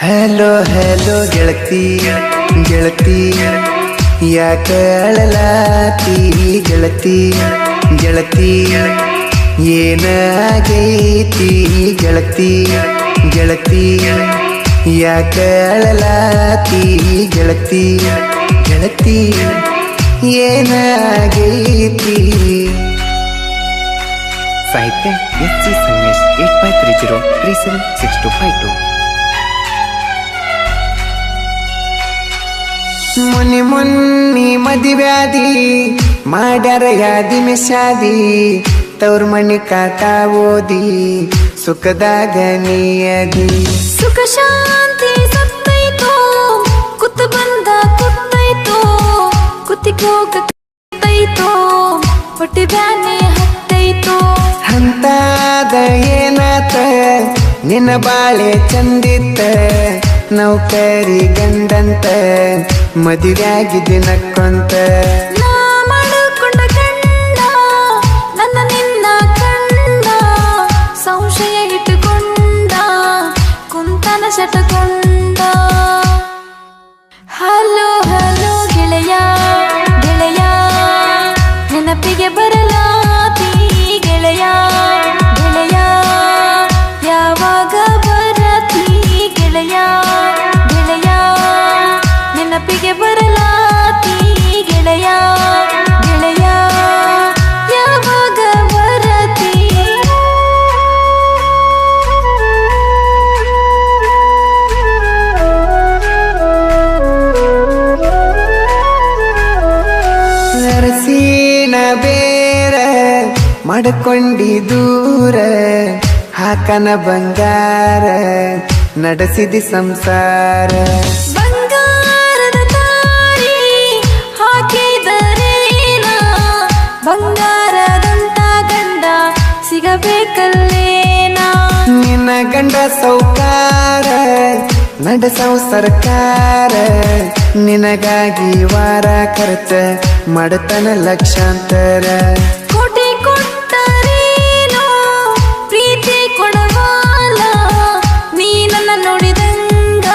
Hello hello ಗೆಳತಿ ಗೆಳತಿ ಯಾಕ ಅಳಲಾತಿ ಗೆಳತಿ ಗೆಳತಿ ಏನಾಗೈತಿ ಗೆಳತಿ ಗೆಳತಿ ಯಾಕ ಅಳಲಾತಿ ಗೆಳತಿ ಗೆಳತಿ ಏನಾಗೈತಿ. ಸಾಹಿತ್ಯ SC ಸಂಗಮೇಶ್ 8530376252. ಮುನ್ನಿ ಮದಿವ್ಯಾದಿ ಮಾಡ್ಯಾರ ಯಾದಿ ಮೆಶಾದಿ ತವ್ರ ಮನಿ ಕಾಟ ಓದಿ ಸುಖದಾಗ ನೀಯದಿ. ಸುಖ ಶಾಂತಿ ಸತ್ತೈತೋ ಕುತ್ತು ಬಂದ ಕುತ್ತೈತೋ ಕುತ್ತಿಗೋಗೈತೋ ಹೊಟ್ಟೆ ಬ್ಯಾನೆ ಹತ್ತೈತೋ. ಅಂತಾದ ಏನಾತ ನಿನ್ನ ಬಾಳೆ ಚಂದಿತ್ತ ನೌಕರಿ ಗಂಡಂತ ಮದುವೆಯಾಗಿದ್ದಿ ನಕ್ಕೊಂತ. ನಾ ಮಾಡಿಕೊಂಡ ಕಂಡ ನನ್ನ ನಿನ್ನ ಕಂಡ ಸಂಶಯ ಇಟ್ಟುಕೊಂಡ ಕುಂತನ ಶಟಕೊಂಡ. ಹಲೋ ಹಲೋ ಗೆಳೆಯ ಗೆಳೆಯ ನೆನಪಿಗೆ ಬರಲಾತಿ ಗೆಳೆಯ ಗೆಳೆಯ ಯಾವಾಗ ಬರತಿ ಗೆಳೆಯ ಗೆಳೆಯ ನೆನಪಿಗೆ ಬರಲಾತಿ ಗೆಳೆಯ ಗೆಳೆಯ ಯಾವಾಗ ಬರತಿ. ಅರಸಿನ ಬೇರ ಮಾಡ್ಕೊಂಡಿ ದೂರ ಹಾಕನ ಬಂಗಾರ ನಡೆಸಿದಿ ಸಂಸಾರ. ಬಂಗಾರದ ತಾರಿ ಹಾಕಿದರೇನ ಬಂಗಾರದಂತ ಗಂಡ ಸಿಗಬೇಕಲ್ಲೇನ. ನಿನ್ನ ಗಂಡ ಸೌಕಾರ ನಡೆಸವು ಸರ್ಕಾರ ನಿನಗಾಗಿ ವಾರ ಖರ್ಚ ಮಾಡತನ ಲಕ್ಷಾಂತರ. ಕೋಟಿ ಕೊಟ್ಟರೇನೋ ಪ್ರೀತಿ ಕೊಡವಾಲ ನೀ ನನ್ನ ನೋಡಿದಂಗ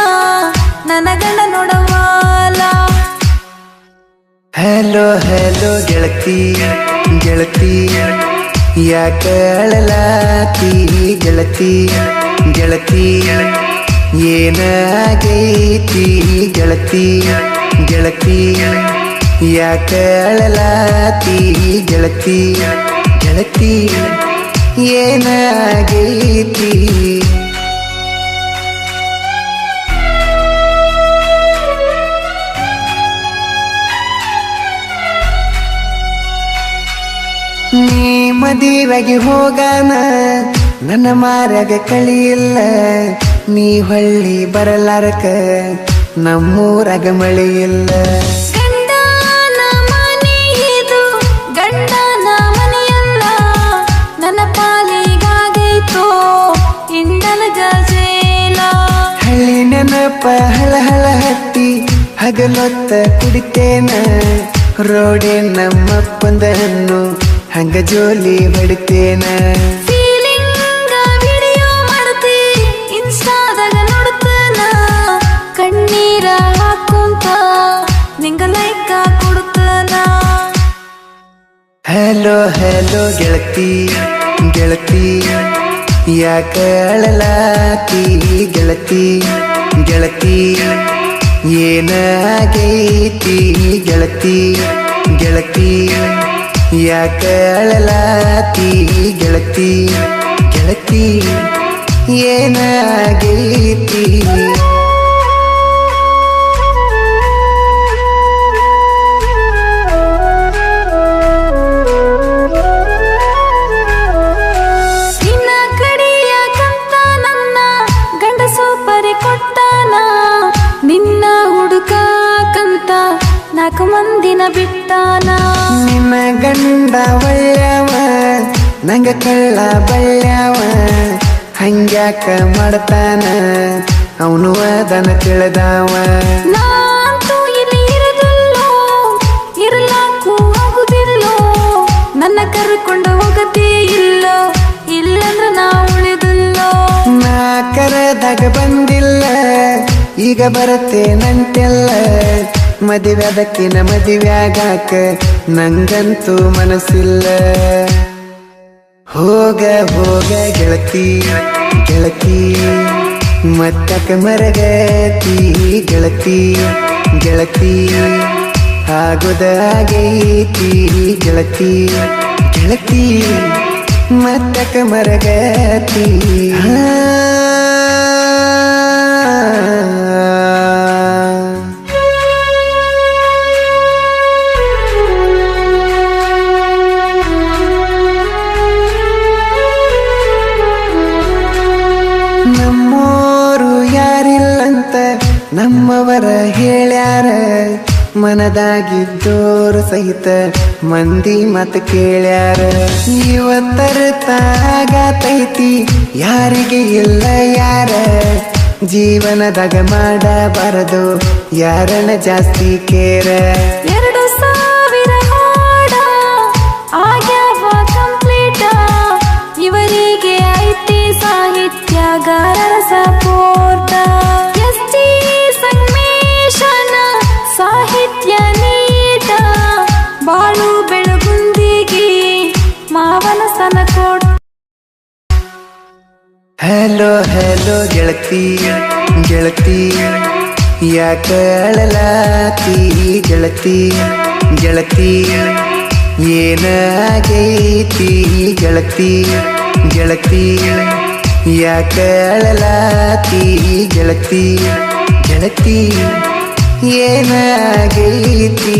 ನನ್ನ ಗಂಡ ನೋಡವಾಲ. ಹಲೋ ಹಲೋ ಗೆಳತಿ ಗೆಳತಿ ಯಾಕ ಅಳಲಾತಿ ಗೆಳತಿ ಗೆಳತಿ ಏನಾಗೈತಿ ಗೆಳತಿ ಗೆಳತಿ ಯಾಕ ಅಳಲಾತಿ ಗೆಳತಿ ಗೆಳತಿ ಏನಾಗೈತಿ. ನೀ ಮದುವೆಗೆ ಹೋಗಾನ ನನ್ನ ಮಾರ್ಯಾಗ ಕಳಿಯಿಲ್ಲ ನೀ ಹೊಳ್ಳಿ ಬರಲಾರಕ ನಮ್ಮೂರಾಗ ಮಳೆಯಿಲ್ಲ. ಗಂಡನ ಮನೆ ಇದು ಗಂಡನ ಮನೆಯಲ್ಲ ನನ್ನ ಪಾಲಿಗಾಗೈತೋ ಇಂಡಲ ಗಜೇಲ. ಹಳ್ಳಿ ನೆನಪ ಹಳ ಹಳ ಹತ್ತಿ ಹಗಲೊತ್ತ ಕುಡಿತೇನ ರೋಡೆ ನಮ್ಮಪ್ಪಂದನ್ನು ಹಂಗ ಜೋಲಿ ಹೊಡಿತೇನ. ಫೀಲಿಂಗ ವಿಡಿಯೋ ಮಾಡ್ತಿ ಇನ್ಸ್ಟಾದಾಗ ನೋಡ್ತನ ಕಣ್ಣೀರ ಹಾಕುಂತ ನಿಂಗ ಲೈಕ ಕೊಡ್ತನ. ಹಲೋ ಹಲೋ ಗೆಳತಿ ಗೆಳತಿ ಯಾಕ ಅಳಲಾತಿ ಗೆಳತಿ ಗೆಳತಿ ಏನಾಗೈತಿ ಗೆಳತಿ ಗೆಳತಿ ಯಾಕ ಅಳಲಾತಿ ಗೆಳತಿ ಗೆಳತಿ ಏನಾಗೈತಿ. ನಿನ್ನ ಕಡಿಯಕಂತ ನನ್ನ ಗಂಡ ಸೂಪರಿ ಕೊಟ್ಟನ ನಿನ್ನ ಹುಡುಕಂತ 4 ಮಂದಿನ ಬಿಟ್ಟಾನ. ನಿನ್ನ ಗಂಡ ಒಳ್ಳೆವ ನಂಗ ಕಳ್ಳ ಬಳ್ಳ್ಯಾವ ಹಂಗ್ಯಾಕ ಮಾಡ್ತಾನ ಅವನು ಅದನ್ನ ತಿಳಿದಾವ. ನಾಂತೂ ಇಲ್ಲಿ ಇರದಿಲ್ಲೋ ಇರಲಾಕು ಆಗುದಿಲ್ಲೋ ನನ್ನ ಕರ್ಕೊಂಡು ಹೋಗದೇ ಇಲ್ಲೋ ಇಲ್ಲಂದ್ರ ನಾ ಉಳಿದಿಲ್ಲೋ. ನಾ ಕರೆದಾಗ ಬಂದಿಲ್ಲ ಈಗ ಬರತ್ತೆ ನಂಟೆಲ್ಲ ಮದುವೆದಕ್ಕಿನ ಮದುವ್ಯಾಗಾಕ ನಂಗಂತೂ ಮನಸ್ಸಿಲ್ಲ ಹೋಗ ಹೋಗ ಗೆಳತಿ ಗೆಳತಿ ಮತ್ತಕ ಮರಗತಿ ಗೆಳತಿ ಗೆಳತಿ ಆಗುದಾಗೈತಿ ಗೆಳತಿ ಗೆಳತಿ ಮತ್ತಕ ಮರಗತಿ ನಮ್ಮೋರು ಯಾರಿಲ್ಲಂತ ನಮ್ಮವರ ಹೇಳ್ಯಾರ ಮನದಾಗಿದ್ದೋರು ಸಹಿತ ಮಂದಿ ಮತ ಕೇಳ್ಯಾರ ಇವತ್ತರ ತಾಗಾತೈತಿ ಯಾರಿಗೆ ಇಲ್ಲ ಯಾರ ಜೀವನದಾಗ ಮಾಡಬಾರದು ಯಾರನ್ನ ಜಾಸ್ತಿ ಕೇರ 2000 ಹಾಡ ಆಗ್ಯಾವ ಕಂಪ್ಲೀಟ ಇವರಿಗೆ ಐತಿ ಸಾಹಿತ್ಯಗಾರರ ಸಪೋರ್ಟ ಎಸ್ಟಿ ಸಂಗಮೇಶನ ಸಾಹಿತ್ಯ ನೀಟ ಬಾಳು ಬೆಳಗುಂದಿಗೆ ಮಾವನ ಸನಕೋಟ ಹಲೋ ಹಲೋ ಗೆಳತಿ ಗೆಳತಿ ಯಾಕ ಅಳಲಾತಿ ಗೆಳತಿ ಗೆಳತಿ ಏನಾಗೈತಿ ಗೆಳತಿ ಗೆಳತಿ ಯಾಕ ಅಳಲಾತಿ ಗೆಳತಿ ಗೆಳತಿ ಏನಾಗೈತಿ